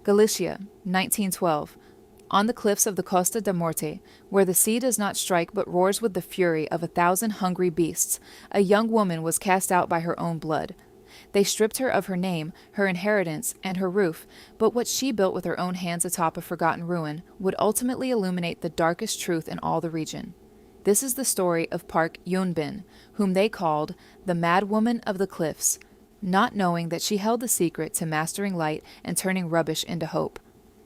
Galicia, 1912. On the cliffs of the Costa da Morte, where the sea does not strike but roars with the fury of 1,000 hungry beasts, a young woman was cast out by her own blood. They stripped her of her name, her inheritance, and her roof, but what she built with her own hands atop a forgotten ruin would ultimately illuminate the darkest truth in all the region. This is the story of Park Yunbin, whom they called the Mad Woman of the Cliffs, not knowing that she held the secret to mastering light and turning rubbish into hope.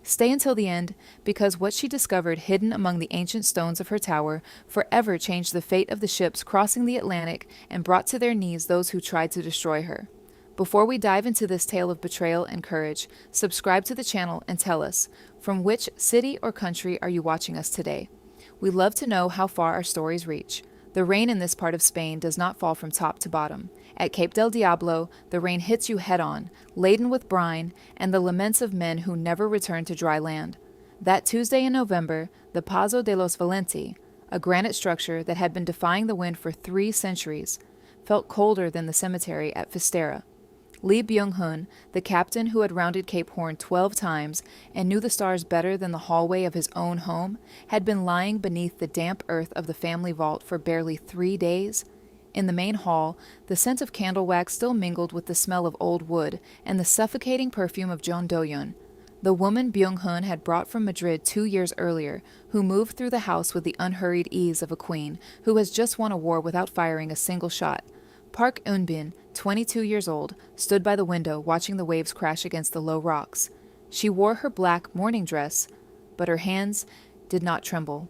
Stay until the end, because what she discovered hidden among the ancient stones of her tower forever changed the fate of the ships crossing the Atlantic and brought to their knees those who tried to destroy her. Before we dive into this tale of betrayal and courage, subscribe to the channel and tell us, from which city or country are you watching us today? We love to know how far our stories reach. The rain in this part of Spain does not fall from top to bottom. At Cape del Diablo, the rain hits you head-on, laden with brine and the laments of men who never return to dry land. That Tuesday in November, the Pazo de los Valenti, a granite structure that had been defying the wind for 3 centuries, felt colder than the cemetery at Fistera. Lee Byung-hun, the captain who had rounded Cape Horn 12 times and knew the stars better than the hallway of his own home, had been lying beneath the damp earth of the family vault for barely 3 days. In the main hall, the scent of candle wax still mingled with the smell of old wood and the suffocating perfume of Jeon Do-yeon, the woman Byung-hun had brought from Madrid 2 years earlier, who moved through the house with the unhurried ease of a queen who has just won a war without firing a single shot. Park Eun-bin, 22 years old, stood by the window watching the waves crash against the low rocks. She wore her black morning dress, but her hands did not tremble.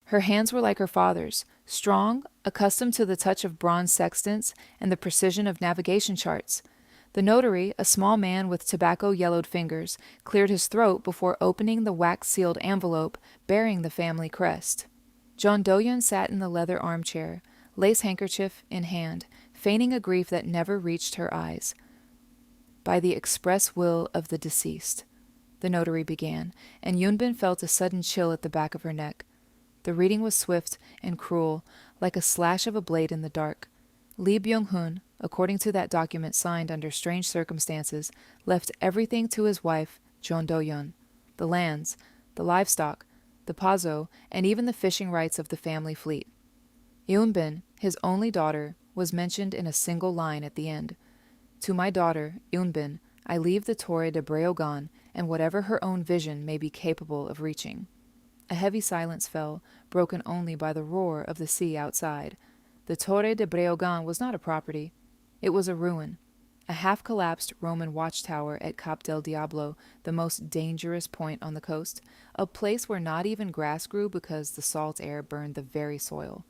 Her hands were like her father's, strong, accustomed to the touch of bronze sextants and the precision of navigation charts. The notary, a small man with tobacco-yellowed fingers, cleared his throat before opening the wax-sealed envelope bearing the family crest. Jeon Do-yeon sat in the leather armchair, lace handkerchief in hand, feigning a grief that never reached her eyes. By the express will of the deceased, the notary began, and Yunbin felt a sudden chill at the back of her neck. The reading was swift and cruel, like a slash of a blade in the dark. Lee Byung-hun, according to that document signed under strange circumstances, left everything to his wife, Jeon Do-yeon, the lands, the livestock, the Pazo, and even the fishing rights of the family fleet. Yunbin, his only daughter, was mentioned in a single line at the end. To my daughter, Yunbin, I leave the Torre de Breogán and whatever her own vision may be capable of reaching. A heavy silence fell, broken only by the roar of the sea outside. The Torre de Breogán was not a property. It was a ruin, a half-collapsed Roman watchtower at Cap del Diablo, the most dangerous point on the coast, a place where not even grass grew because the salt air burned the very soil.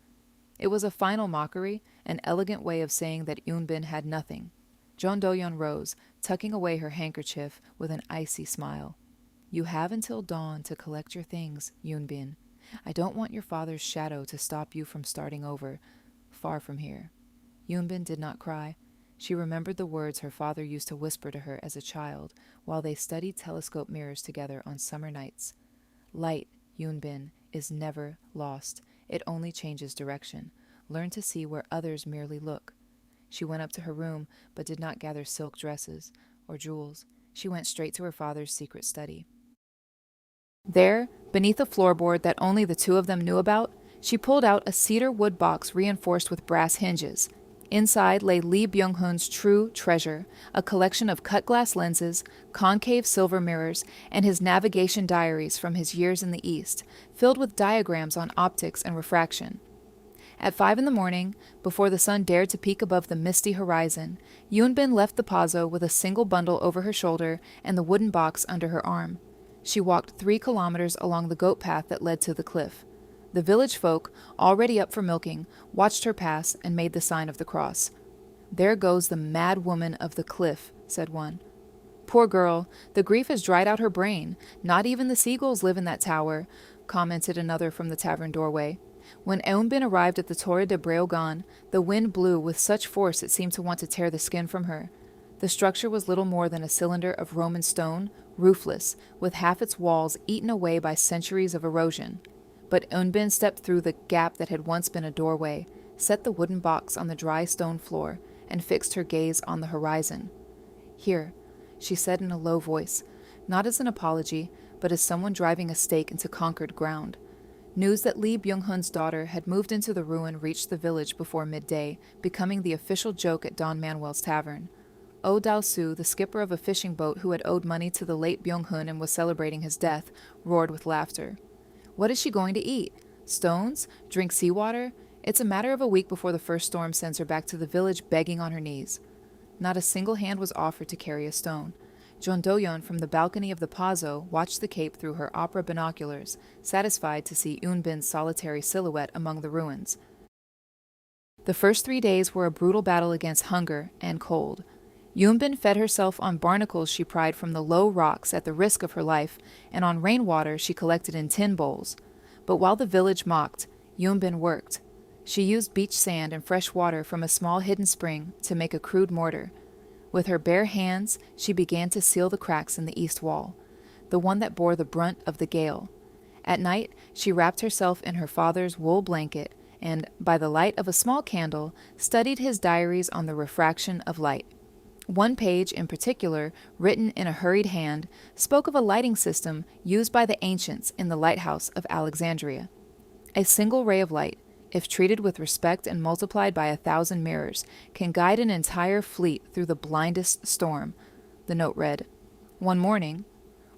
It was a final mockery, an elegant way of saying that Yunbin had nothing. Jeon Do-yeon rose, tucking away her handkerchief with an icy smile. You have until dawn to collect your things, Yunbin. I don't want your father's shadow to stop you from starting over, far from here. Yunbin did not cry. She remembered the words her father used to whisper to her as a child while they studied telescope mirrors together on summer nights. Light, Yunbin, is never lost. It only changes direction. Learn to see where others merely look. She went up to her room, but did not gather silk dresses or jewels. She went straight to her father's secret study. There, beneath a floorboard that only the two of them knew about, she pulled out a cedar wood box reinforced with brass hinges. Inside lay Lee Byung-hun's true treasure, a collection of cut-glass lenses, concave silver mirrors, and his navigation diaries from his years in the East, filled with diagrams on optics and refraction. At 5 a.m, before the sun dared to peek above the misty horizon, Yunbin left the Pazo with a single bundle over her shoulder and the wooden box under her arm. She walked 3 kilometers along the goat path that led to the cliff. The village folk, already up for milking, watched her pass and made the sign of the cross. There goes the mad woman of the cliff, said one. Poor girl, the grief has dried out her brain. Not even the seagulls live in that tower, commented another from the tavern doorway. When Eunbin arrived at the Torre de Breogán, the wind blew with such force it seemed to want to tear the skin from her. The structure was little more than a cylinder of Roman stone, roofless, with half its walls eaten away by centuries of erosion. But Eunbin stepped through the gap that had once been a doorway, set the wooden box on the dry stone floor, and fixed her gaze on the horizon. Here, she said in a low voice, not as an apology, but as someone driving a stake into conquered ground. News that Lee Byung-hun's daughter had moved into the ruin reached the village before midday, becoming the official joke at Don Manuel's tavern. Oh Dao-su, the skipper of a fishing boat who had owed money to the late Byung-hun and was celebrating his death, roared with laughter. What is she going to eat? Stones? Drink seawater? It's a matter of a week before the first storm sends her back to the village begging on her knees. Not a single hand was offered to carry a stone. Jeon Do-yeon from the balcony of the Pazo watched the cape through her opera binoculars, satisfied to see Eunbin's solitary silhouette among the ruins. The first 3 days were a brutal battle against hunger and cold. Eunbin fed herself on barnacles she pried from the low rocks at the risk of her life, and on rainwater she collected in tin bowls. But while the village mocked, Eunbin worked. She used beach sand and fresh water from a small hidden spring to make a crude mortar. With her bare hands, she began to seal the cracks in the east wall, the one that bore the brunt of the gale. At night, she wrapped herself in her father's wool blanket and, by the light of a small candle, studied his diaries on the refraction of light. One page, in particular, written in a hurried hand, spoke of a lighting system used by the ancients in the Lighthouse of Alexandria. A single ray of light, if treated with respect and multiplied by 1,000 mirrors, can guide an entire fleet through the blindest storm, the note read. One morning,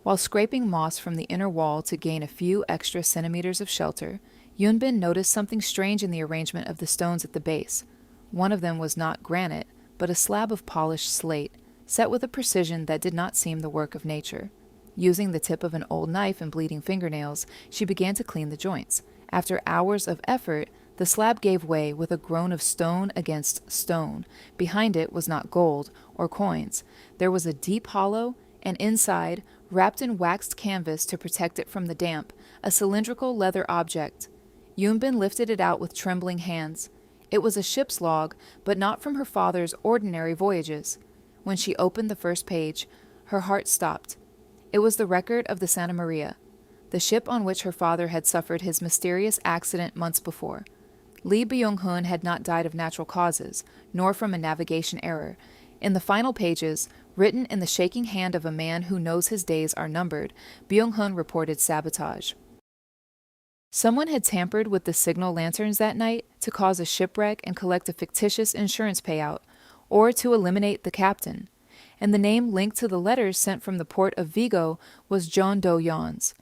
while scraping moss from the inner wall to gain a few extra centimeters of shelter, Eunbin noticed something strange in the arrangement of the stones at the base. One of them was not granite, but a slab of polished slate, set with a precision that did not seem the work of nature. Using the tip of an old knife and bleeding fingernails, she began to clean the joints. After hours of effort, the slab gave way with a groan of stone against stone. Behind it was not gold or coins. There was a deep hollow, and inside, wrapped in waxed canvas to protect it from the damp, a cylindrical leather object. Eunbin lifted it out with trembling hands. It was a ship's log, but not from her father's ordinary voyages. When she opened the first page, her heart stopped. It was the record of the Santa Maria, the ship on which her father had suffered his mysterious accident months before. Lee Byung-hun had not died of natural causes, nor from a navigation error. In the final pages, written in the shaking hand of a man who knows his days are numbered, Byung-hun reported sabotage. Someone had tampered with the signal lanterns that night to cause a shipwreck and collect a fictitious insurance payout, or to eliminate the captain, and the name linked to the letters sent from the port of Vigo was Jeon Do-yeon's.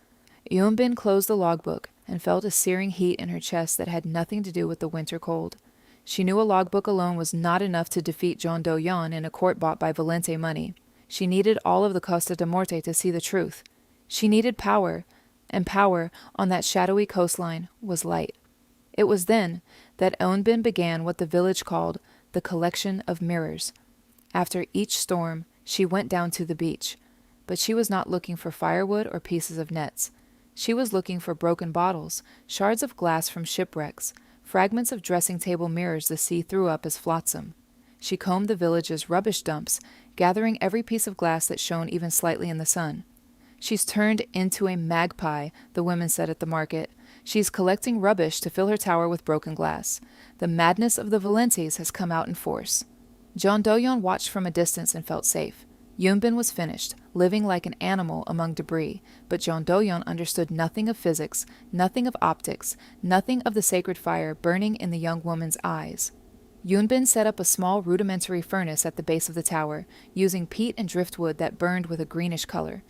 Eunbin closed the logbook and felt a searing heat in her chest that had nothing to do with the winter cold. She knew a logbook alone was not enough to defeat Jeon Do-yeon in a court bought by Valente money. She needed all of the Costa de Morte to see the truth. She needed power, and power on that shadowy coastline was light. It was then that Eunbin began what the village called the collection of mirrors. After each storm, she went down to the beach, but she was not looking for firewood or pieces of nets. She was looking for broken bottles, shards of glass from shipwrecks, fragments of dressing table mirrors the sea threw up as flotsam. She combed the village's rubbish dumps, gathering every piece of glass that shone even slightly in the sun. She's turned into a magpie, the women said at the market. She's collecting rubbish to fill her tower with broken glass. The madness of the Valentes has come out in force. Jeon Do-yeon watched from a distance and felt safe. Eunbin was finished, living like an animal among debris, but Jeon Do-yeon understood nothing of physics, nothing of optics, nothing of the sacred fire burning in the young woman's eyes. Eunbin set up a small rudimentary furnace at the base of the tower, using peat and driftwood that burned with a greenish color.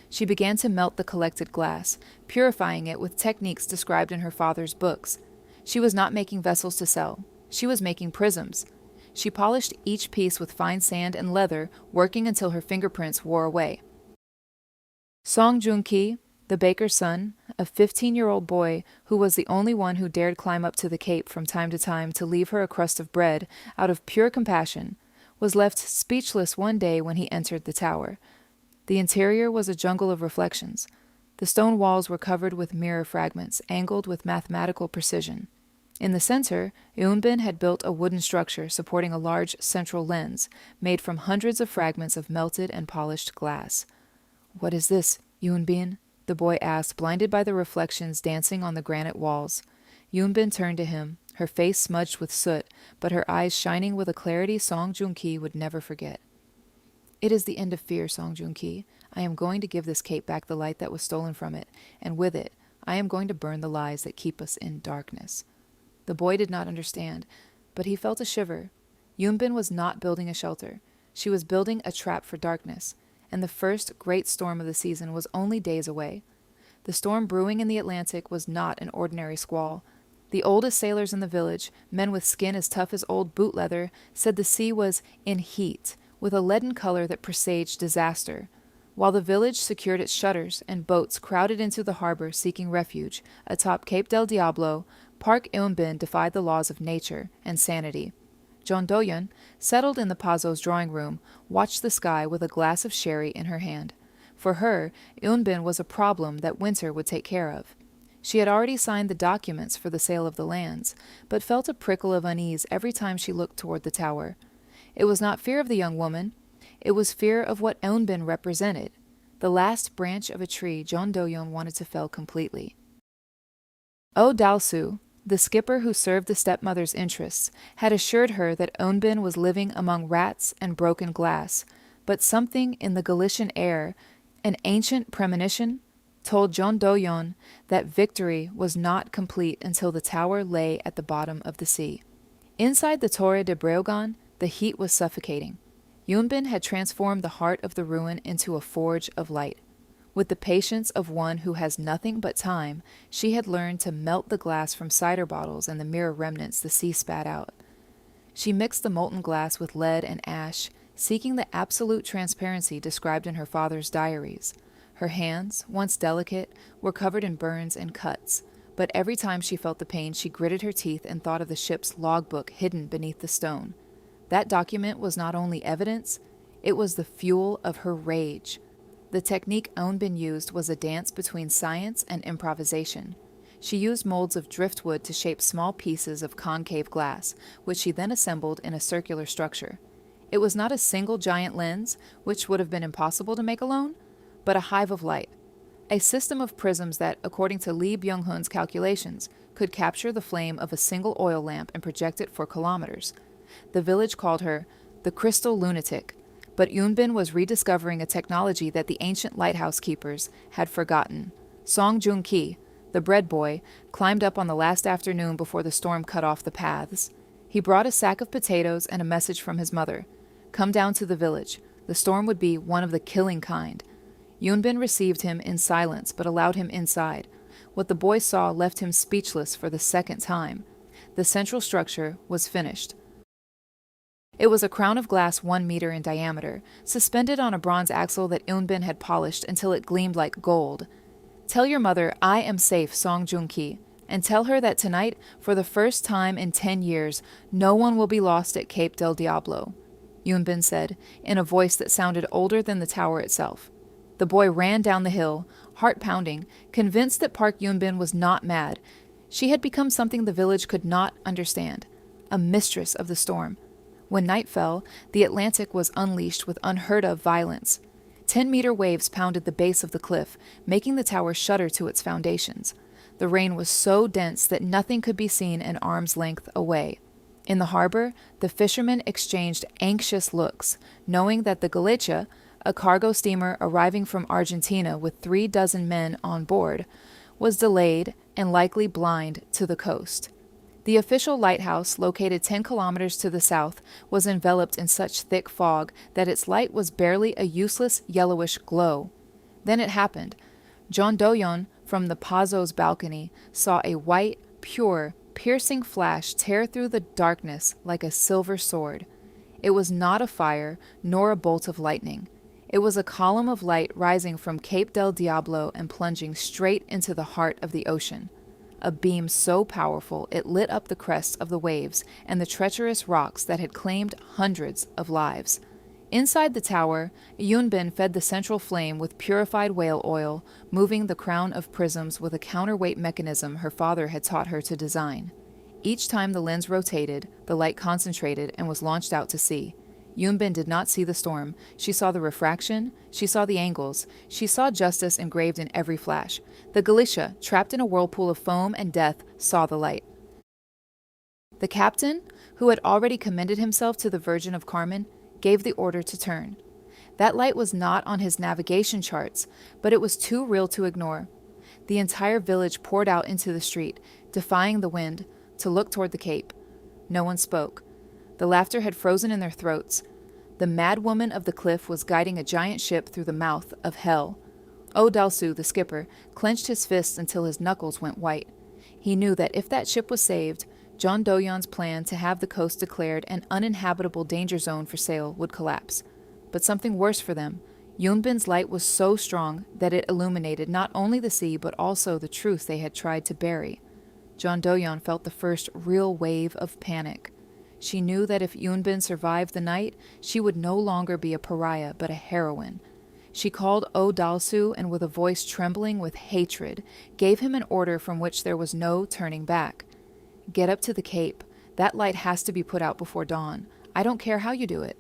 She began to melt the collected glass, purifying it with techniques described in her father's books. She was not making vessels to sell. She was making prisms. She polished each piece with fine sand and leather, working until her fingerprints wore away. Song Joong-ki, the baker's son, a 15-year-old boy who was the only one who dared climb up to the cape from time to time to leave her a crust of bread out of pure compassion, was left speechless one day when he entered the tower. The interior was a jungle of reflections. The stone walls were covered with mirror fragments, angled with mathematical precision. In the center, Eunbin had built a wooden structure supporting a large central lens, made from hundreds of fragments of melted and polished glass. "What is this, Eunbin?" the boy asked, blinded by the reflections dancing on the granite walls. Eunbin turned to him, her face smudged with soot, but her eyes shining with a clarity Song Joong-ki would never forget. It is the end of fear, Song Joong-ki. I am going to give this cape back the light that was stolen from it, and with it, I am going to burn the lies that keep us in darkness. The boy did not understand, but he felt a shiver. Yoonbin was not building a shelter. She was building a trap for darkness, and the first great storm of the season was only days away. The storm brewing in the Atlantic was not an ordinary squall. The oldest sailors in the village, men with skin as tough as old boot leather, said the sea was in heat, with a leaden color that presaged disaster. While the village secured its shutters and boats crowded into the harbor seeking refuge atop Cape del Diablo, Park Eun-bin defied the laws of nature and sanity. Jeon Do-yeon, settled in the Pazo's drawing room, watched the sky with a glass of sherry in her hand. For her, Eun-bin was a problem that winter would take care of. She had already signed the documents for the sale of the lands, but felt a prickle of unease every time she looked toward the tower. It was not fear of the young woman. It was fear of what Eun-bin represented, the last branch of a tree Jeon Do-yeon wanted to fell completely. Oh Dal-soo, the skipper who served the stepmother's interests, had assured her that Eun-bin was living among rats and broken glass, but something in the Galician air, an ancient premonition, told Jeon Do-yeon that victory was not complete until the tower lay at the bottom of the sea. Inside the Torre de Breogán, the heat was suffocating. Yoonbin had transformed the heart of the ruin into a forge of light. With the patience of one who has nothing but time, she had learned to melt the glass from cider bottles and the mirror remnants the sea spat out. She mixed the molten glass with lead and ash, seeking the absolute transparency described in her father's diaries. Her hands, once delicate, were covered in burns and cuts, but every time she felt the pain, she gritted her teeth and thought of the ship's logbook hidden beneath the stone. That document was not only evidence, it was the fuel of her rage. The technique Eun-bin used was a dance between science and improvisation. She used molds of driftwood to shape small pieces of concave glass, which she then assembled in a circular structure. It was not a single giant lens, which would have been impossible to make alone, but a hive of light, a system of prisms that, according to Lee Byung-hun's calculations, could capture the flame of a single oil lamp and project it for kilometers. The village called her the Crystal Lunatic, but Yoonbin was rediscovering a technology that the ancient lighthouse keepers had forgotten. Song Joong-ki, the bread boy, climbed up on the last afternoon before the storm cut off the paths. He brought a sack of potatoes and a message from his mother. Come down to the village. The storm would be one of the killing kind. Yoonbin received him in silence, but allowed him inside. What the boy saw left him speechless for the second time. The central structure was finished. It was a crown of glass 1 meter in diameter, suspended on a bronze axle that Eun-bin had polished until it gleamed like gold. Tell your mother I am safe, Song Joong-ki, and tell her that tonight, for the first time in 10 years, no one will be lost at Cape del Diablo, Yoon-bin said, in a voice that sounded older than the tower itself. The boy ran down the hill, heart pounding, convinced that Park Yoon-bin was not mad. She had become something the village could not understand, a mistress of the storm. When night fell, the Atlantic was unleashed with unheard-of violence. 10-meter waves pounded the base of the cliff, making the tower shudder to its foundations. The rain was so dense that nothing could be seen an arm's length away. In the harbor, the fishermen exchanged anxious looks, knowing that the Galicia, a cargo steamer arriving from Argentina with 36 men on board, was delayed and likely blind to the coast. The official lighthouse, located 10 kilometers to the south, was enveloped in such thick fog that its light was barely a useless yellowish glow. Then it happened. Jeon Do-yeon, from the Pazo's balcony, saw a white, pure, piercing flash tear through the darkness like a silver sword. It was not a fire, nor a bolt of lightning. It was a column of light rising from Cape del Diablo and plunging straight into the heart of the ocean. A beam so powerful it lit up the crests of the waves and the treacherous rocks that had claimed hundreds of lives. Inside the tower, Yoon-bin fed the central flame with purified whale oil, moving the crown of prisms with a counterweight mechanism her father had taught her to design. Each time the lens rotated, the light concentrated and was launched out to sea. Yoon-bin did not see the storm. She saw the refraction, she saw the angles, she saw justice engraved in every flash. The Galicia, trapped in a whirlpool of foam and death, saw the light. The captain, who had already commended himself to the Virgin of Carmen, gave the order to turn. That light was not on his navigation charts, but it was too real to ignore. The entire village poured out into the street, defying the wind, to look toward the cape. No one spoke. The laughter had frozen in their throats. The mad woman of the cliff was guiding a giant ship through the mouth of hell. Dalsu, the skipper, clenched his fists until his knuckles went white. He knew that if that ship was saved, John Doyon's plan to have the coast declared an uninhabitable danger zone for sail would collapse. But something worse for them. Yunbin's light was so strong that it illuminated not only the sea but also the truth they had tried to bury. John Doyon felt the first real wave of panic. She knew that if Yunbin survived the night, she would no longer be a pariah but a heroine. She called Dalsu and with a voice trembling with hatred, gave him an order from which there was no turning back. Get up to the cape. That light has to be put out before dawn. I don't care how you do it.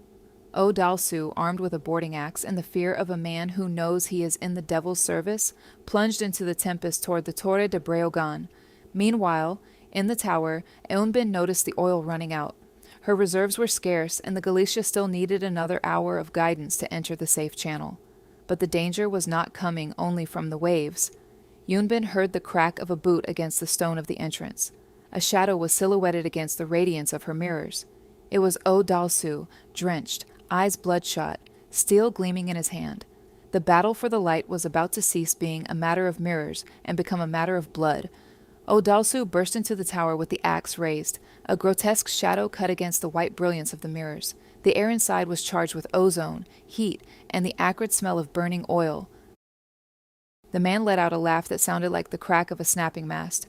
Dalsu, armed with a boarding axe and the fear of a man who knows he is in the devil's service, plunged into the tempest toward the Torre de Breogan. Meanwhile, in the tower, Eunbin noticed the oil running out. Her reserves were scarce, and the Galicia still needed another hour of guidance to enter the safe channel. But the danger was not coming only from the waves. Yunbin heard the crack of a boot against the stone of the entrance. A shadow was silhouetted against the radiance of her mirrors. It was Dalsu, drenched, eyes bloodshot, steel gleaming in his hand. The battle for the light was about to cease being a matter of mirrors and become a matter of blood. Dalsu burst into the tower with the axe raised. A grotesque shadow cut against the white brilliance of the mirrors. The air inside was charged with ozone, heat, and the acrid smell of burning oil. The man let out a laugh that sounded like the crack of a snapping mast.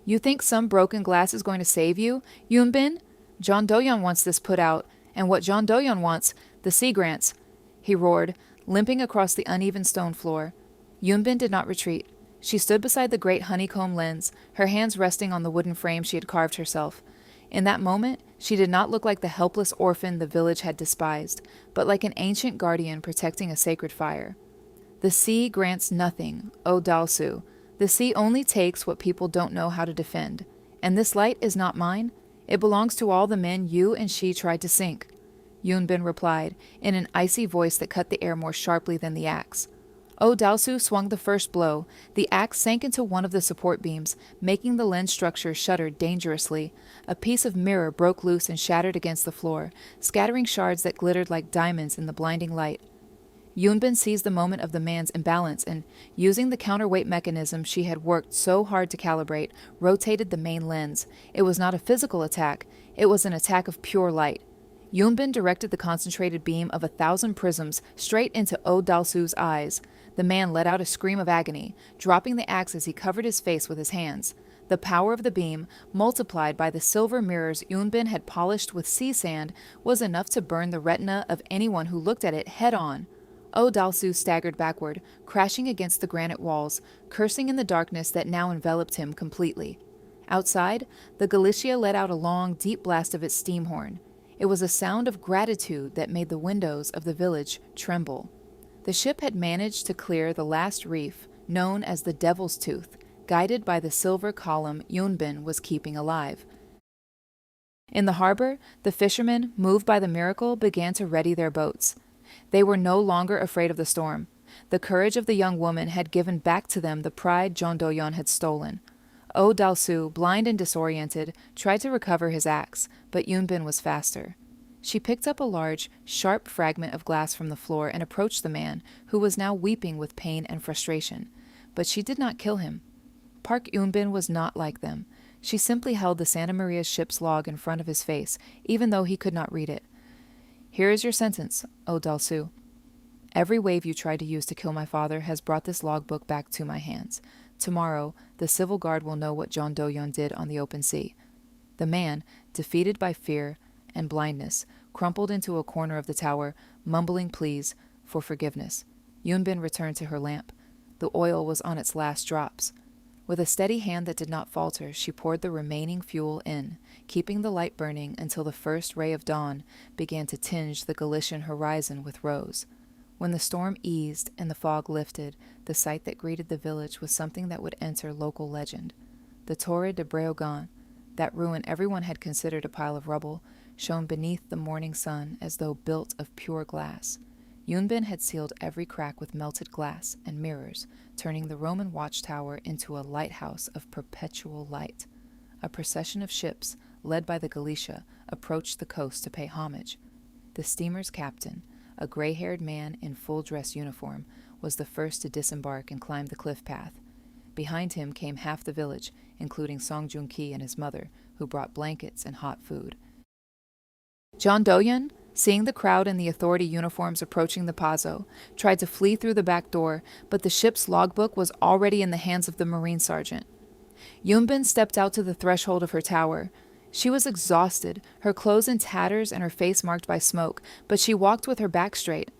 You think some broken glass is going to save you, Yunbin? John Doyon wants this put out, and what John Doyon wants, the sea grants, he roared, limping across the uneven stone floor. Yunbin did not retreat. She stood beside the great honeycomb lens, her hands resting on the wooden frame she had carved herself. In that moment, she did not look like the helpless orphan the village had despised, but like an ancient guardian protecting a sacred fire. The sea grants nothing, Dalsu. The sea only takes what people don't know how to defend. And this light is not mine. It belongs to all the men you and she tried to sink. Yunbin replied, in an icy voice that cut the air more sharply than the axe. Dalsu swung the first blow. The axe sank into one of the support beams, making the lens structure shudder dangerously. A piece of mirror broke loose and shattered against the floor, scattering shards that glittered like diamonds in the blinding light. Yunbin seized the moment of the man's imbalance and, using the counterweight mechanism she had worked so hard to calibrate, rotated the main lens. It was not a physical attack. It was an attack of pure light. Yunbin directed the concentrated beam of 1,000 prisms straight into Dalsu's eyes. The man let out a scream of agony, dropping the axe as he covered his face with his hands. The power of the beam, multiplied by the silver mirrors Yunbin had polished with sea sand, was enough to burn the retina of anyone who looked at it head-on. Dalsu staggered backward, crashing against the granite walls, cursing in the darkness that now enveloped him completely. Outside, the Galicia let out a long, deep blast of its steam horn. It was a sound of gratitude that made the windows of the village tremble. The ship had managed to clear the last reef, known as the Devil's Tooth, guided by the silver column Yunbin was keeping alive. In the harbor, the fishermen, moved by the miracle, began to ready their boats. They were no longer afraid of the storm. The courage of the young woman had given back to them the pride John Doyon had stolen. Dalsu, blind and disoriented, tried to recover his axe, but Yunbin was faster. She picked up a large, sharp fragment of glass from the floor and approached the man, who was now weeping with pain and frustration. But she did not kill him. Park Yunbin was not like them. She simply held the Santa Maria ship's log in front of his face, even though he could not read it. Here is your sentence, Dalsu. Every wave you tried to use to kill my father has brought this logbook back to my hands. Tomorrow, the civil guard will know what John Doyon did on the open sea. The man, defeated by fear and blindness, crumpled into a corner of the tower, mumbling pleas for forgiveness. Yunbin returned to her lamp. The oil was on its last drops. With a steady hand that did not falter, she poured the remaining fuel in, keeping the light burning until the first ray of dawn began to tinge the Galician horizon with rose. When the storm eased and the fog lifted, the sight that greeted the village was something that would enter local legend. The Torre de Breogan, that ruin everyone had considered a pile of rubble, shone beneath the morning sun as though built of pure glass. Yunbin had sealed every crack with melted glass and mirrors, turning the Roman watchtower into a lighthouse of perpetual light. A procession of ships, led by the Galicia, approached the coast to pay homage. The steamer's captain, a gray-haired man in full-dress uniform, was the first to disembark and climb the cliff path. Behind him came half the village, including Song Joong-ki and his mother, who brought blankets and hot food. John Do-yeon, seeing the crowd in the authority uniforms approaching the Pazo, tried to flee through the back door, but the ship's logbook was already in the hands of the marine sergeant. Yunbin stepped out to the threshold of her tower. She was exhausted, her clothes in tatters and her face marked by smoke, but she walked with her back straight.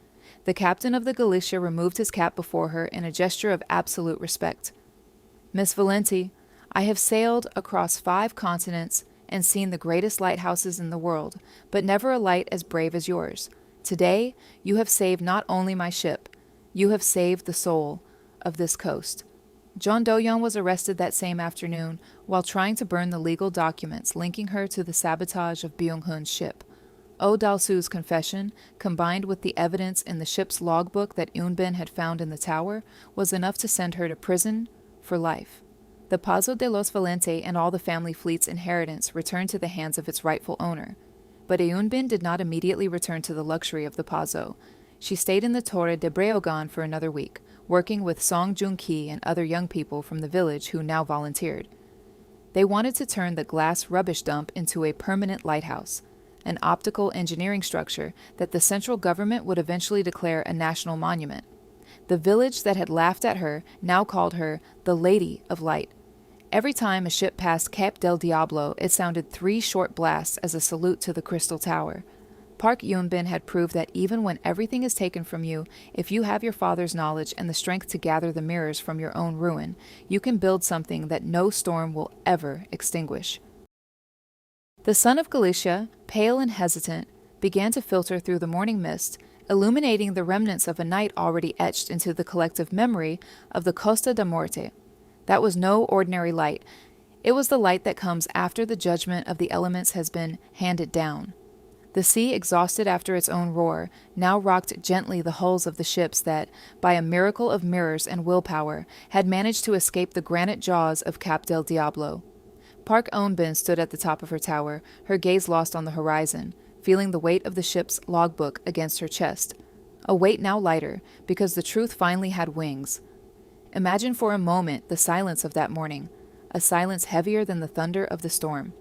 The captain of the Galicia removed his cap before her in a gesture of absolute respect. "Miss Valenti, I have sailed across 5 continents and seen the greatest lighthouses in the world, but never a light as brave as yours. Today, you have saved not only my ship, you have saved the soul of this coast." John Do-yeon was arrested that same afternoon while trying to burn the legal documents linking her to the sabotage of Byung-hun's ship. Oh Dal-su's confession, combined with the evidence in the ship's logbook that Yunbin had found in the tower, was enough to send her to prison for life. The Pazo de los Valente and all the family fleet's inheritance returned to the hands of its rightful owner. But Yunbin did not immediately return to the luxury of the Pazo. She stayed in the Torre de Breogán for another week, working with Song Joong-ki and other young people from the village who now volunteered. They wanted to turn the glass rubbish dump into a permanent lighthouse, an optical engineering structure that the central government would eventually declare a national monument. The village that had laughed at her now called her the Lady of Light. Every time a ship passed Cap del Diablo, it sounded 3 short blasts as a salute to the Crystal Tower. Park Yunbin had proved that even when everything is taken from you, if you have your father's knowledge and the strength to gather the mirrors from your own ruin, you can build something that no storm will ever extinguish. The sun of Galicia, pale and hesitant, began to filter through the morning mist, illuminating the remnants of a night already etched into the collective memory of the Costa da Morte. That was no ordinary light. It was the light that comes after the judgment of the elements has been handed down. The sea, exhausted after its own roar, now rocked gently the hulls of the ships that, by a miracle of mirrors and willpower, had managed to escape the granite jaws of Cap del Diablo. Park Eun-bin stood at the top of her tower, her gaze lost on the horizon, feeling the weight of the ship's logbook against her chest. A weight now lighter, because the truth finally had wings. Imagine for a moment the silence of that morning, a silence heavier than the thunder of the storm.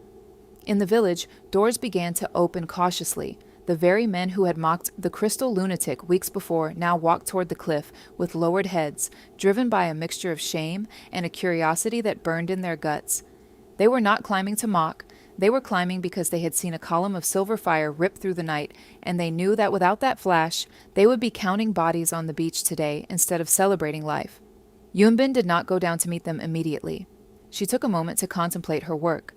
In the village, doors began to open cautiously. The very men who had mocked the crystal lunatic weeks before now walked toward the cliff with lowered heads, driven by a mixture of shame and a curiosity that burned in their guts. They were not climbing to mock. They were climbing because they had seen a column of silver fire rip through the night, and they knew that without that flash, they would be counting bodies on the beach today instead of celebrating life. Yunbin did not go down to meet them immediately. She took a moment to contemplate her work.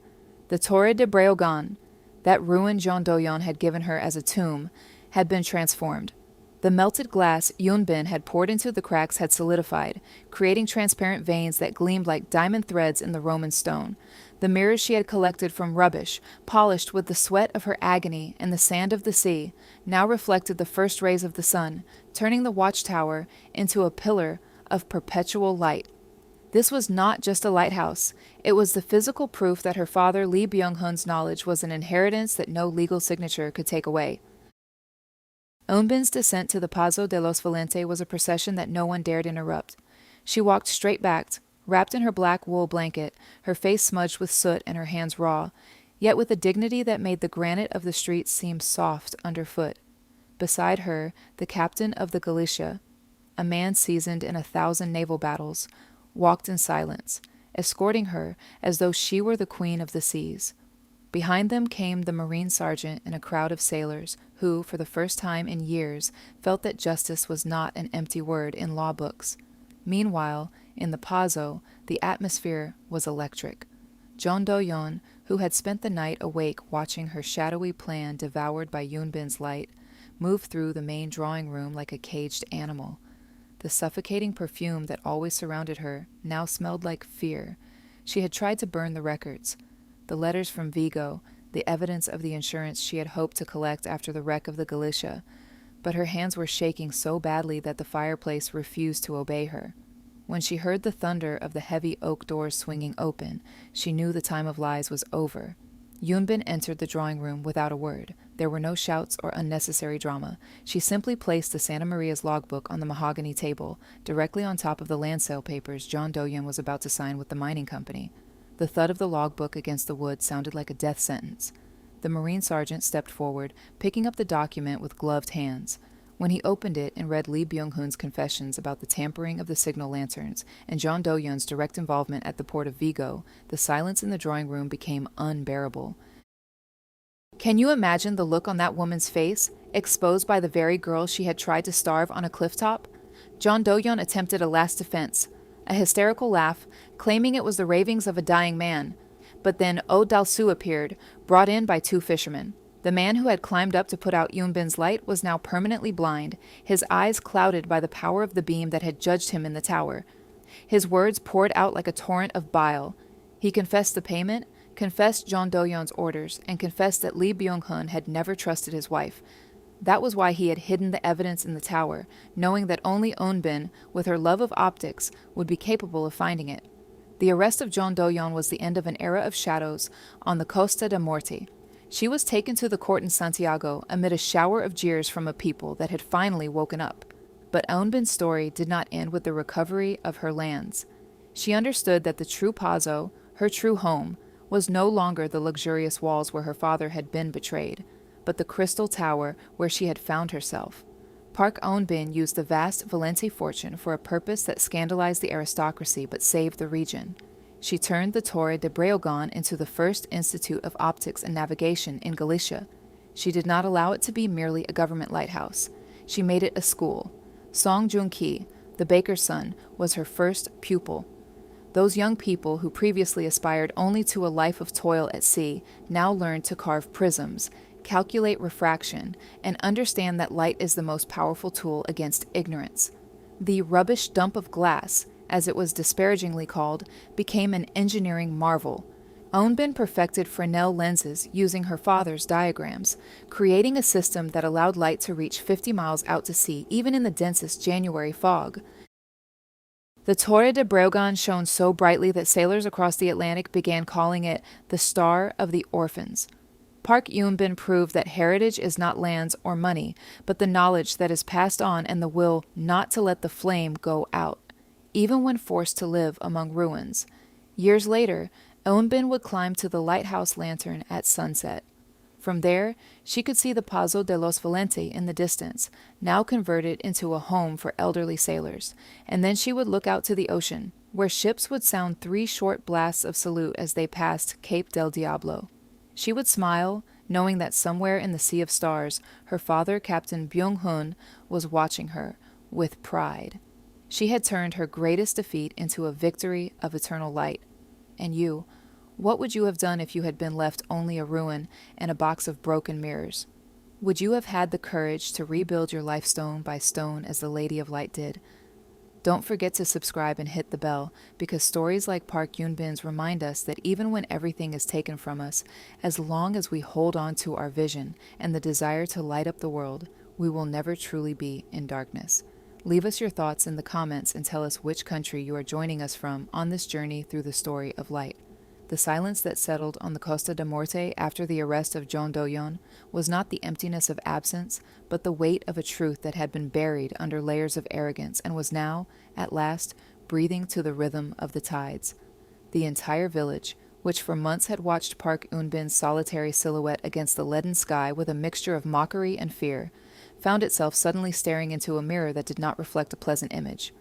The Torre de Breogán, that ruin John Do-yeon had given her as a tomb, had been transformed. The melted glass Yunbin had poured into the cracks had solidified, creating transparent veins that gleamed like diamond threads in the Roman stone. The mirrors she had collected from rubbish, polished with the sweat of her agony and the sand of the sea, now reflected the first rays of the sun, turning the watchtower into a pillar of perpetual light. This was not just a lighthouse. It was the physical proof that her father Lee Byung-hun's knowledge was an inheritance that no legal signature could take away. Eunbin's descent to the Pazo de los Valente was a procession that no one dared interrupt. She walked straight-backed, wrapped in her black wool blanket, her face smudged with soot and her hands raw, yet with a dignity that made the granite of the streets seem soft underfoot. Beside her, the captain of the Galicia, a man seasoned in 1,000 naval battles, walked in silence, escorting her as though she were the queen of the seas. Behind them came the marine sergeant and a crowd of sailors who, for the first time in years, felt that justice was not an empty word in law books. Meanwhile, in the Pazo, the atmosphere was electric. John Do-yeon, who had spent the night awake watching her shadowy plan devoured by Yunbin's light, moved through the main drawing room like a caged animal. The suffocating perfume that always surrounded her now smelled like fear. She had tried to burn the records, the letters from Vigo, the evidence of the insurance she had hoped to collect after the wreck of the Galicia. but her hands were shaking so badly that the fireplace refused to obey her. When she heard the thunder of the heavy oak doors swinging open, she knew the time of lies was over. Yunbin entered the drawing room without a word. There were no shouts or unnecessary drama. She simply placed the Santa Maria's logbook on the mahogany table, directly on top of the land sale papers John Doyon was about to sign with the mining company. The thud of the logbook against the wood sounded like a death sentence. The Marine sergeant stepped forward, picking up the document with gloved hands. When he opened it and read Lee Byung-hun's confessions about the tampering of the signal lanterns and John Do-yeon's direct involvement at the port of Vigo, the silence in the drawing room became unbearable. Can you imagine the look on that woman's face, exposed by the very girl she had tried to starve on a clifftop? John Do-yeon attempted a last defense, a hysterical laugh, claiming it was the ravings of a dying man. But then Oh Dal-soo appeared, brought in by two fishermen. The man who had climbed up to put out Yunbin's light was now permanently blind, his eyes clouded by the power of the beam that had judged him in the tower. His words poured out like a torrent of bile. He confessed the payment, confessed John Do-yeon's orders, and confessed that Lee Byung-hun had never trusted his wife. That was why he had hidden the evidence in the tower, knowing that only Eunbin, with her love of optics, would be capable of finding it. The arrest of John Do-yeon was the end of an era of shadows on the Costa da Morte. She was taken to the court in Santiago amid a shower of jeers from a people that had finally woken up. But Eunbin's story did not end with the recovery of her lands. She understood that the true Pazo, her true home, was no longer the luxurious walls where her father had been betrayed, but the crystal tower where she had found herself. Park Eunbin used the vast Valente fortune for a purpose that scandalized the aristocracy but saved the region. She turned the Torre de Breogán into the first institute of optics and navigation in Galicia. She did not allow it to be merely a government lighthouse. She made it a school. Song Joong-ki, the baker's son, was her first pupil. Those young people who previously aspired only to a life of toil at sea now learned to carve prisms, calculate refraction, and understand that light is the most powerful tool against ignorance. The rubbish dump of glass, as it was disparagingly called, became an engineering marvel. Eunbin perfected Fresnel lenses using her father's diagrams, creating a system that allowed light to reach 50 miles out to sea even in the densest January fog. The Torre de Breogán shone so brightly that sailors across the Atlantic began calling it the Star of the Orphans. Park Eunbin proved that heritage is not lands or money, but the knowledge that is passed on and the will not to let the flame go out, even when forced to live among ruins. Years later, Eunbin would climb to the lighthouse lantern at sunset. From there, she could see the Pazo de los Valente in the distance, now converted into a home for elderly sailors, and then she would look out to the ocean, where ships would sound 3 short blasts of salute as they passed Cape del Diablo. She would smile, knowing that somewhere in the Sea of Stars, her father, Captain Byung-hun, was watching her, with pride. She had turned her greatest defeat into a victory of eternal light. And you, what would you have done if you had been left only a ruin and a box of broken mirrors? Would you have had the courage to rebuild your life stone by stone as the Lady of Light did? Don't forget to subscribe and hit the bell, because stories like Park Eunbin's remind us that even when everything is taken from us, as long as we hold on to our vision and the desire to light up the world, we will never truly be in darkness. Leave us your thoughts in the comments and tell us which country you are joining us from on this journey through the story of light. The silence that settled on the Costa da Morte after the arrest of John Do-yeon was not the emptiness of absence, but the weight of a truth that had been buried under layers of arrogance and was now, at last, breathing to the rhythm of the tides. The entire village, which for months had watched Park Eunbin's solitary silhouette against the leaden sky with a mixture of mockery and fear, found itself suddenly staring into a mirror that did not reflect a pleasant image.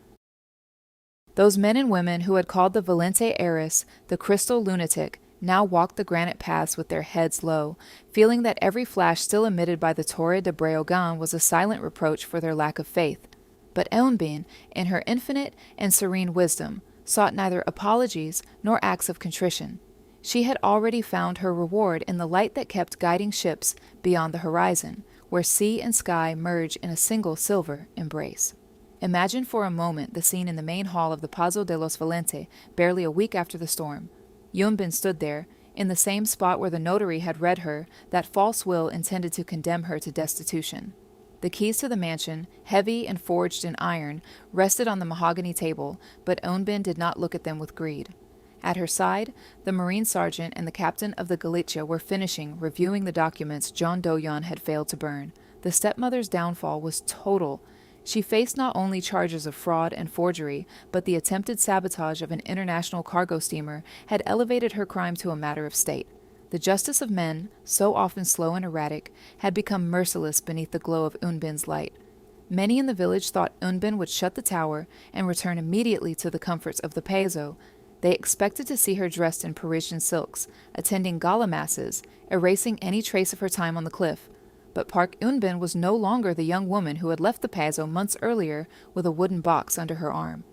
Those men and women who had called the Valente heiress the crystal lunatic now walked the granite paths with their heads low, feeling that every flash still emitted by the Torre de Breogán was a silent reproach for their lack of faith. But Eunbin, in her infinite and serene wisdom, sought neither apologies nor acts of contrition. She had already found her reward in the light that kept guiding ships beyond the horizon, where sea and sky merge in a single silver embrace. Imagine for a moment the scene in the main hall of the Pazo de los Valente, barely a week after the storm. Eunbin stood there, in the same spot where the notary had read her that false will intended to condemn her to destitution. The keys to the mansion, heavy and forged in iron, rested on the mahogany table, but Eunbin did not look at them with greed. At her side, the Marine sergeant and the captain of the Galicia were reviewing the documents John Do-yeon had failed to burn. The stepmother's downfall was total. She faced not only charges of fraud and forgery, but the attempted sabotage of an international cargo steamer had elevated her crime to a matter of state. The justice of men, so often slow and erratic, had become merciless beneath the glow of Eunbin's light. Many in the village thought Eunbin would shut the tower and return immediately to the comforts of the Peizo. They expected to see her dressed in Parisian silks, attending gala masses, erasing any trace of her time on the cliff. But Park Eunbin was no longer the young woman who had left the Peizo months earlier with a wooden box under her arm.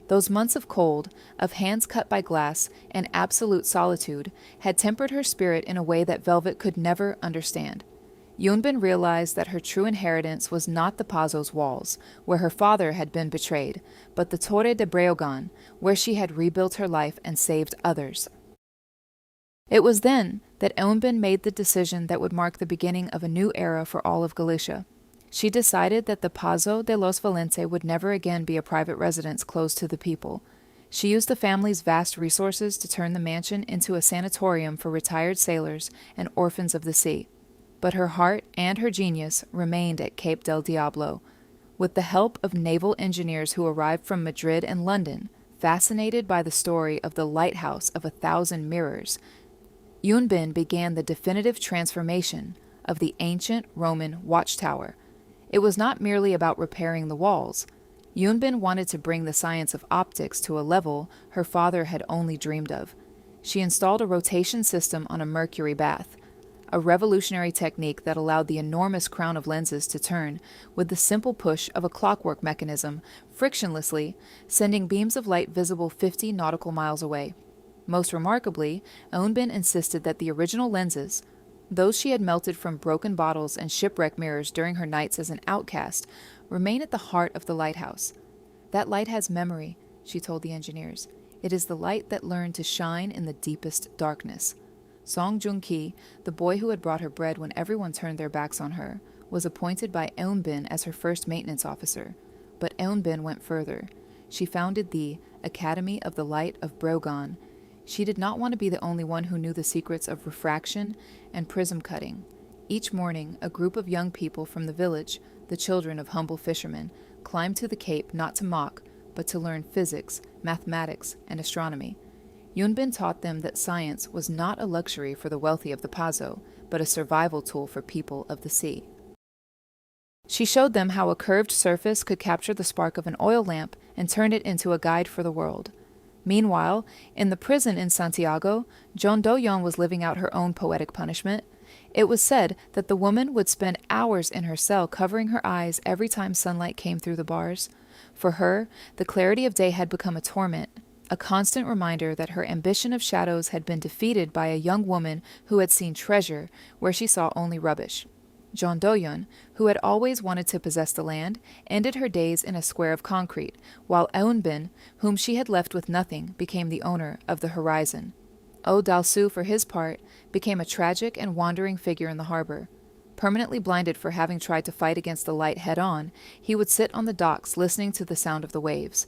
Those months of cold, of hands cut by glass, and absolute solitude had tempered her spirit in a way that Velvet could never understand. Eunbin realized that her true inheritance was not the Peizo's walls, where her father had been betrayed, but the Torre de Breogán, where she had rebuilt her life and saved others. It was then that Eunbin made the decision that would mark the beginning of a new era for all of Galicia. She decided that the Peizo de los Valente would never again be a private residence closed to the people. She used the family's vast resources to turn the mansion into a sanatorium for retired sailors and orphans of the sea. But her heart and her genius remained at Cape del Diablo. With the help of naval engineers who arrived from Madrid and London, fascinated by the story of the Lighthouse of 1,000 Mirrors, Eunbin began the definitive transformation of the ancient Roman watchtower. It was not merely about repairing the walls. Eunbin wanted to bring the science of optics to a level her father had only dreamed of. She installed a rotation system on a mercury bath, a revolutionary technique that allowed the enormous crown of lenses to turn with the simple push of a clockwork mechanism, frictionlessly, sending beams of light visible 50 nautical miles away. Most remarkably, Eunbin insisted that the original lenses, those she had melted from broken bottles and shipwreck mirrors during her nights as an outcast, remain at the heart of the lighthouse. That light has memory, she told the engineers. It is the light that learned to shine in the deepest darkness. Song Joong-ki, the boy who had brought her bread when everyone turned their backs on her, was appointed by Eunbin as her first maintenance officer. But Eunbin went further. She founded the Academy of the Light of Breogán. She did not want to be the only one who knew the secrets of refraction and prism cutting. Each morning, a group of young people from the village, the children of humble fishermen, climbed to the cape not to mock, but to learn physics, mathematics, and astronomy. Eunbin taught them that science was not a luxury for the wealthy of the Peizo, but a survival tool for people of the sea. She showed them how a curved surface could capture the spark of an oil lamp and turn it into a guide for the world. Meanwhile, in the prison in Santiago, John Do-yeon was living out her own poetic punishment. It was said that the woman would spend hours in her cell covering her eyes every time sunlight came through the bars. For her, the clarity of day had become a torment, a constant reminder that her ambition of shadows had been defeated by a young woman who had seen treasure where she saw only rubbish. John Do-yeon, who had always wanted to possess the land, ended her days in a square of concrete, while Eunbin, whom she had left with nothing, became the owner of the horizon. Oh Dal-soo, for his part, became a tragic and wandering figure in the harbor. Permanently blinded for having tried to fight against the light head-on, he would sit on the docks listening to the sound of the waves.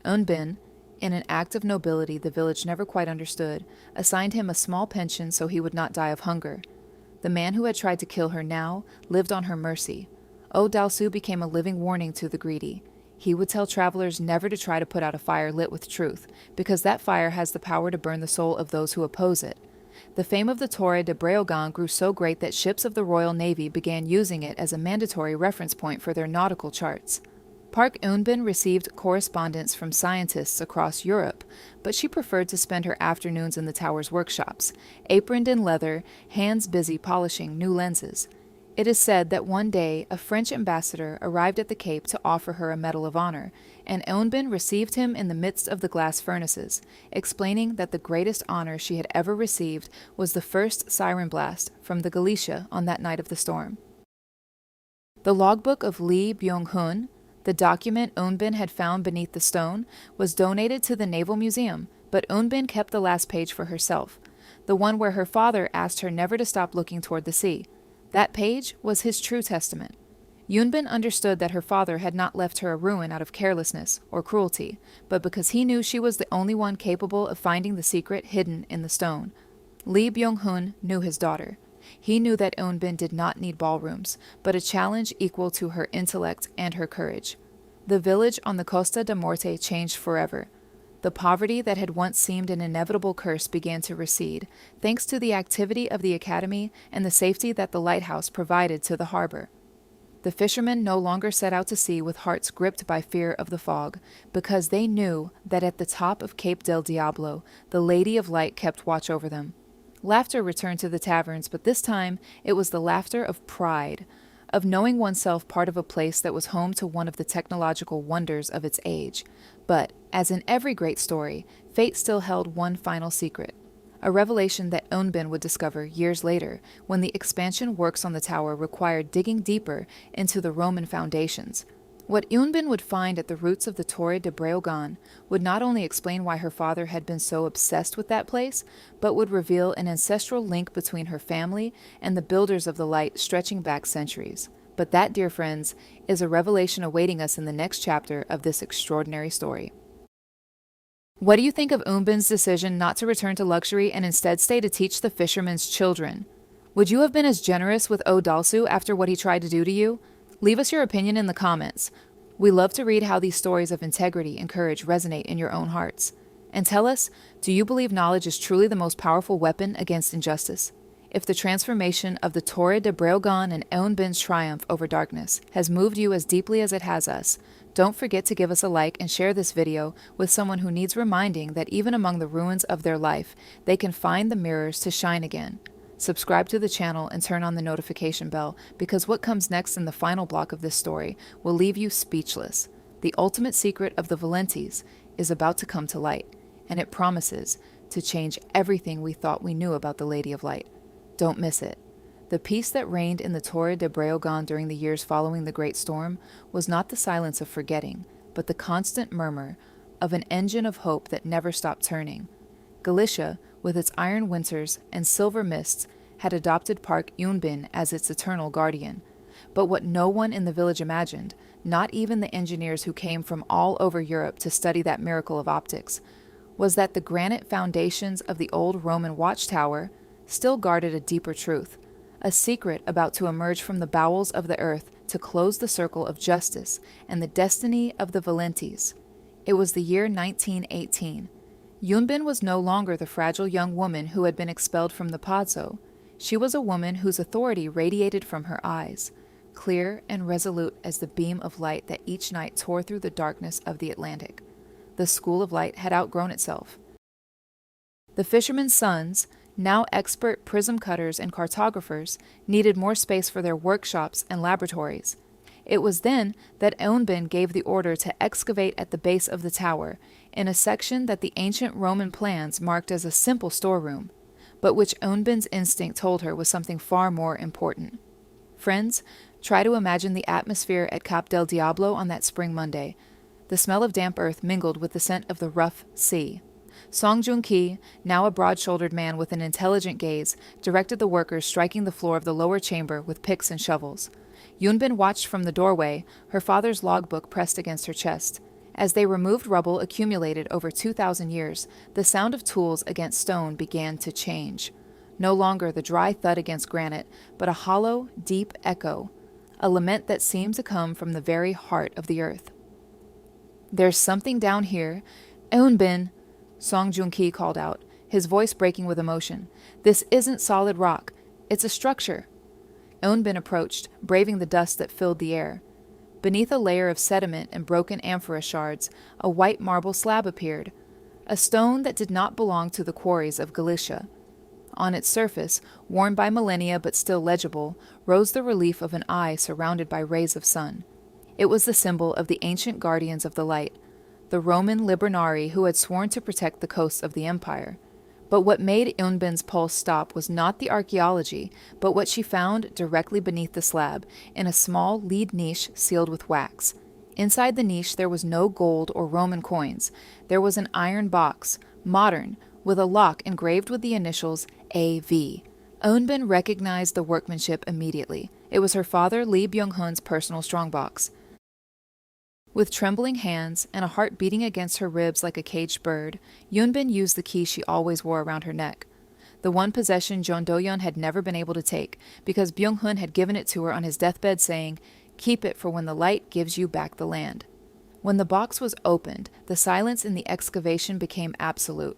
Eunbin, in an act of nobility the village never quite understood, assigned him a small pension so he would not die of hunger. The man who had tried to kill her now lived on her mercy. Oh Dal-soo became a living warning to the greedy. He would tell travelers never to try to put out a fire lit with truth, because that fire has the power to burn the soul of those who oppose it. The fame of the Torre de Breogán grew so great that ships of the Royal Navy began using it as a mandatory reference point for their nautical charts. Park Eunbin received correspondence from scientists across Europe, but she preferred to spend her afternoons in the tower's workshops, aproned in leather, hands busy polishing new lenses. It is said that one day a French ambassador arrived at the Cape to offer her a Medal of Honor, and Eunbin received him in the midst of the glass furnaces, explaining that the greatest honor she had ever received was the first siren blast from the Galicia on that night of the storm. The logbook of Lee Byung-hun, the document Eunbin had found beneath the stone, was donated to the Naval Museum, but Eunbin kept the last page for herself, the one where her father asked her never to stop looking toward the sea. That page was his true testament. Yunbin understood that her father had not left her a ruin out of carelessness or cruelty, but because he knew she was the only one capable of finding the secret hidden in the stone. Lee Byung-hun knew his daughter. He knew that Eunbin did not need ballrooms, but a challenge equal to her intellect and her courage. The village on the Costa da Morte changed forever. The poverty that had once seemed an inevitable curse began to recede, thanks to the activity of the academy and the safety that the lighthouse provided to the harbor. The fishermen no longer set out to sea with hearts gripped by fear of the fog, because they knew that at the top of Cape del Diablo, the Lady of Light kept watch over them. Laughter returned to the taverns, but this time it was the laughter of pride, of knowing oneself part of a place that was home to one of the technological wonders of its age. But, as in every great story, fate still held one final secret. A revelation that Eunbin would discover years later when the expansion works on the tower required digging deeper into the Roman foundations. What Eunbin would find at the roots of the Torre de Breogan would not only explain why her father had been so obsessed with that place, but would reveal an ancestral link between her family and the builders of the light stretching back centuries. But that, dear friends, is a revelation awaiting us in the next chapter of this extraordinary story. What do you think of Eunbin's decision not to return to luxury and instead stay to teach the fishermen's children? Would you have been as generous with O Dalsu after what he tried to do to you? Leave us your opinion in the comments. We love to read how these stories of integrity and courage resonate in your own hearts. And tell us, do you believe knowledge is truly the most powerful weapon against injustice? If the transformation of the Torre de Breogan and Eunbin's triumph over darkness has moved you as deeply as it has us, don't forget to give us a like and share this video with someone who needs reminding that even among the ruins of their life, they can find the mirrors to shine again. Subscribe to the channel and turn on the notification bell, because what comes next in the final block of this story will leave you speechless. The ultimate secret of the Valentes is about to come to light, and it promises to change everything we thought we knew about the Lady of Light. Don't miss it. The peace that reigned in the Torre de Breogan during the years following the Great Storm was not the silence of forgetting, but the constant murmur of an engine of hope that never stopped turning. Galicia, with its iron winters and silver mists, had adopted Park Eunbin as its eternal guardian. But what no one in the village imagined, not even the engineers who came from all over Europe to study that miracle of optics, was that the granite foundations of the old Roman watchtower still guarded a deeper truth, a secret about to emerge from the bowels of the earth to close the circle of justice and the destiny of the Valentes. It was the year 1918. Eunbin was no longer the fragile young woman who had been expelled from the Palazzo. She was a woman whose authority radiated from her eyes, clear and resolute as the beam of light that each night tore through the darkness of the Atlantic. The School of Light had outgrown itself. The fishermen's sons, now expert prism cutters and cartographers, needed more space for their workshops and laboratories. It was then that Eunbin gave the order to excavate at the base of the tower, in a section that the ancient Roman plans marked as a simple storeroom, but which Eunbin's instinct told her was something far more important. Friends, try to imagine the atmosphere at Cap del Diablo on that spring Monday. The smell of damp earth mingled with the scent of the rough sea. Song Joong-ki, now a broad-shouldered man with an intelligent gaze, directed the workers striking the floor of the lower chamber with picks and shovels. Eunbin watched from the doorway, her father's logbook pressed against her chest. As they removed rubble accumulated over 2,000 years, the sound of tools against stone began to change. No longer the dry thud against granite, but a hollow, deep echo, a lament that seemed to come from the very heart of the earth. "There's something down here. Eunbin," Song Joong-ki called out, his voice breaking with emotion. "This isn't solid rock. It's a structure." Eunbin approached, braving the dust that filled the air. Beneath a layer of sediment and broken amphora shards, a white marble slab appeared, a stone that did not belong to the quarries of Galicia. On its surface, worn by millennia but still legible, rose the relief of an eye surrounded by rays of sun. It was the symbol of the ancient guardians of the light, the Roman Libernari who had sworn to protect the coasts of the empire. But what made Eunbin's pulse stop was not the archaeology, but what she found directly beneath the slab, in a small lead niche sealed with wax. Inside the niche there was no gold or Roman coins. There was an iron box, modern, with a lock engraved with the initials A.V. Eunbin recognized the workmanship immediately. It was her father Lee Byung-hun's personal strongbox. With trembling hands and a heart beating against her ribs like a caged bird, Yoonbin used the key she always wore around her neck. The one possession Jeon Do-yeon had never been able to take, because Byung-hun had given it to her on his deathbed, saying, "Keep it for when the light gives you back the land." When the box was opened, the silence in the excavation became absolute.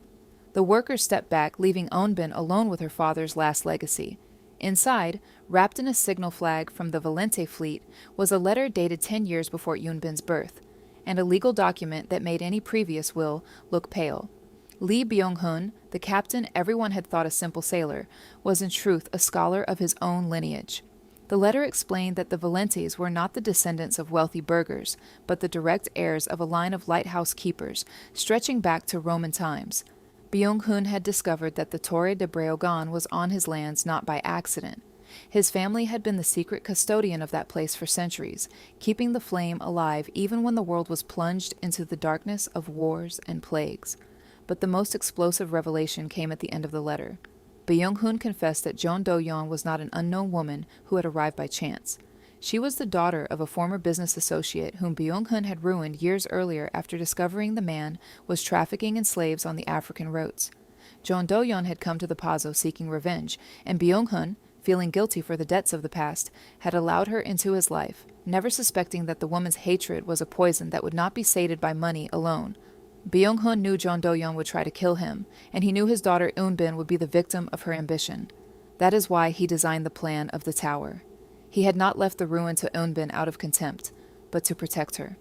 The workers stepped back, leaving Eunbin alone with her father's last legacy. Inside, wrapped in a signal flag from the Valente fleet, was a letter dated 10 years before Yoonbin's birth, and a legal document that made any previous will look pale. Lee Byung-hun, the captain everyone had thought a simple sailor, was in truth a scholar of his own lineage. The letter explained that the Valentes were not the descendants of wealthy burghers, but the direct heirs of a line of lighthouse keepers, stretching back to Roman times. Byung-hun had discovered that the Torre de Breogán was on his lands not by accident. His family had been the secret custodian of that place for centuries, keeping the flame alive even when the world was plunged into the darkness of wars and plagues. But the most explosive revelation came at the end of the letter. Byung-hun confessed that Jeon Do-yeon was not an unknown woman who had arrived by chance. She was the daughter of a former business associate whom Byung-hun had ruined years earlier after discovering the man was trafficking in slaves on the African roads. Jeon Do-yeon had come to the Pazo seeking revenge, and Byung-hun, feeling guilty for the debts of the past, had allowed her into his life, never suspecting that the woman's hatred was a poison that would not be sated by money alone. Byung-hun knew Jeon Do-yeon would try to kill him, and he knew his daughter Eunbin would be the victim of her ambition. That is why he designed the plan of the tower. He had not left the ruin to Eunbin out of contempt, but to protect her.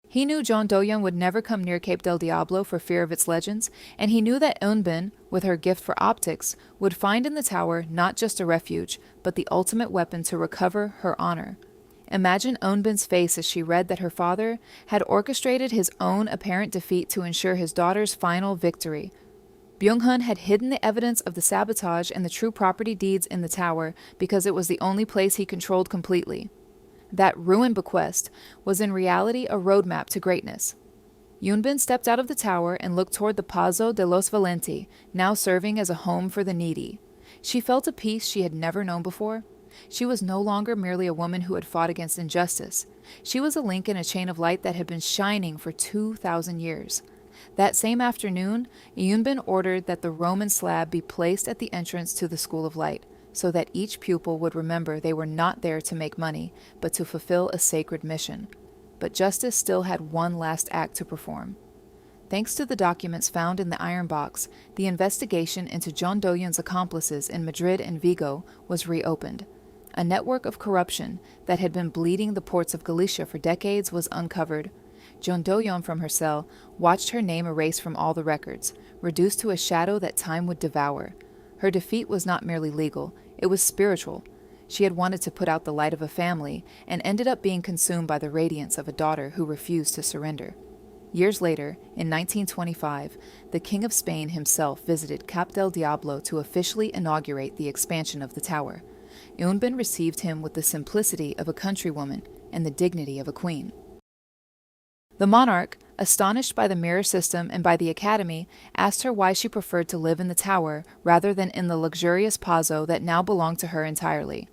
He knew Jeon Do-yeon would never come near Cape del Diablo for fear of its legends, and he knew that Eunbin, with her gift for optics, would find in the tower not just a refuge, but the ultimate weapon to recover her honor. Imagine Eunbin's face as she read that her father had orchestrated his own apparent defeat to ensure his daughter's final victory. Byung-hun had hidden the evidence of the sabotage and the true property deeds in the tower because it was the only place he controlled completely. That ruin bequest was in reality a roadmap to greatness. Yoonbin stepped out of the tower and looked toward the Pazo de los Valenti, now serving as a home for the needy. She felt a peace she had never known before. She was no longer merely a woman who had fought against injustice. She was a link in a chain of light that had been shining for 2,000 years. That same afternoon, Yoonbin ordered that the Roman slab be placed at the entrance to the School of Light, so that each pupil would remember they were not there to make money, but to fulfill a sacred mission. But justice still had one last act to perform. Thanks to the documents found in the iron box, the investigation into Jeon Do-yeon's accomplices in Madrid and Vigo was reopened. A network of corruption that had been bleeding the ports of Galicia for decades was uncovered. Jeon Do-yeon from her cell watched her name erased from all the records, reduced to a shadow that time would devour. Her defeat was not merely legal, it was spiritual. She had wanted to put out the light of a family and ended up being consumed by the radiance of a daughter who refused to surrender. Years later, in 1925, the King of Spain himself visited Cap del Diablo to officially inaugurate the expansion of the tower. Eunbin received him with the simplicity of a countrywoman and the dignity of a queen. The monarch, astonished by the mirror system and by the academy, asked her why she preferred to live in the tower rather than in the luxurious Pazo that now belonged to her entirely.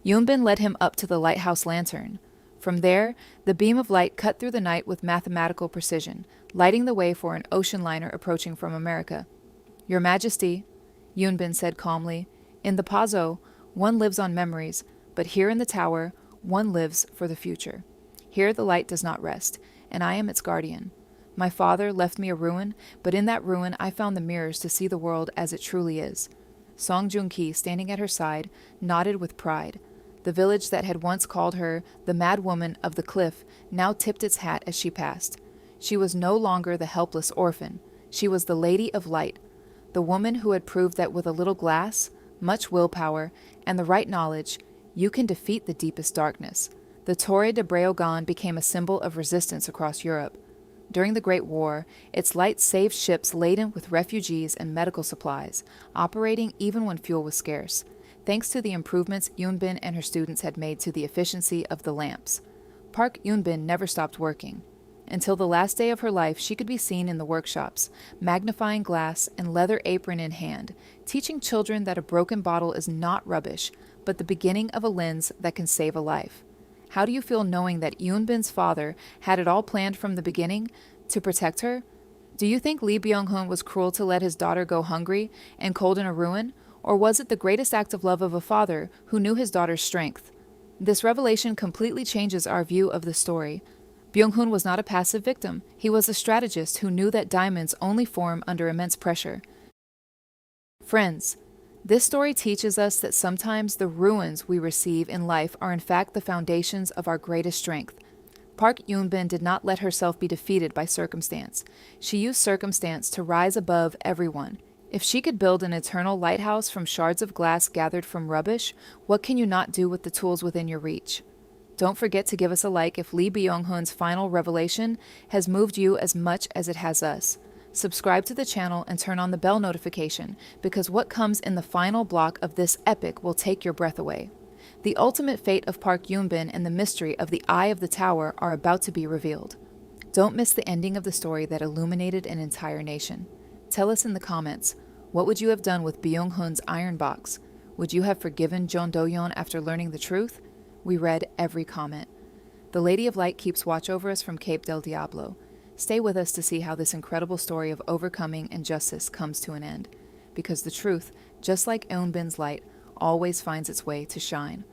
Yoonbin led him up to the lighthouse lantern. From there, the beam of light cut through the night with mathematical precision, lighting the way for an ocean liner approaching from America. "Your Majesty," Yoonbin said calmly, "in the Pazo, one lives on memories, but here in the tower, one lives for the future. Here the light does not rest, and I am its guardian. My father left me a ruin, but in that ruin I found the mirrors to see the world as it truly is." Song Joong-ki, standing at her side, nodded with pride. The village that had once called her the mad woman of the cliff now tipped its hat as she passed. She was no longer the helpless orphan. She was the Lady of Light, the woman who had proved that with a little glass, much willpower, and the right knowledge, you can defeat the deepest darkness. The Torre de Breogán became a symbol of resistance across Europe. During the Great War, its light saved ships laden with refugees and medical supplies, operating even when fuel was scarce, thanks to the improvements Yoonbin and her students had made to the efficiency of the lamps. Park Yoonbin never stopped working. Until the last day of her life, she could be seen in the workshops, magnifying glass and leather apron in hand, teaching children that a broken bottle is not rubbish, but the beginning of a lens that can save a life. How do you feel knowing that Yoonbin's father had it all planned from the beginning to protect her? Do you think Lee Byung-hun was cruel to let his daughter go hungry and cold in a ruin? Or was it the greatest act of love of a father who knew his daughter's strength? This revelation completely changes our view of the story. Byung-hun was not a passive victim. He was a strategist who knew that diamonds only form under immense pressure. Friends, this story teaches us that sometimes the ruins we receive in life are in fact the foundations of our greatest strength. Park Yoon-bin did not let herself be defeated by circumstance. She used circumstance to rise above everyone. If she could build an eternal lighthouse from shards of glass gathered from rubbish, what can you not do with the tools within your reach? Don't forget to give us a like if Lee Byung-hun's final revelation has moved you as much as it has us. Subscribe to the channel and turn on the bell notification, because what comes in the final block of this epic will take your breath away. The ultimate fate of Park Yoon-bin and the mystery of the Eye of the Tower are about to be revealed. Don't miss the ending of the story that illuminated an entire nation. Tell us in the comments, what would you have done with Byung-hun's iron box? Would you have forgiven Jeon Do-yeon after learning the truth? We read every comment. The Lady of Light keeps watch over us from Cape del Diablo. Stay with us to see how this incredible story of overcoming injustice comes to an end. Because the truth, just like Eunbin's light, always finds its way to shine.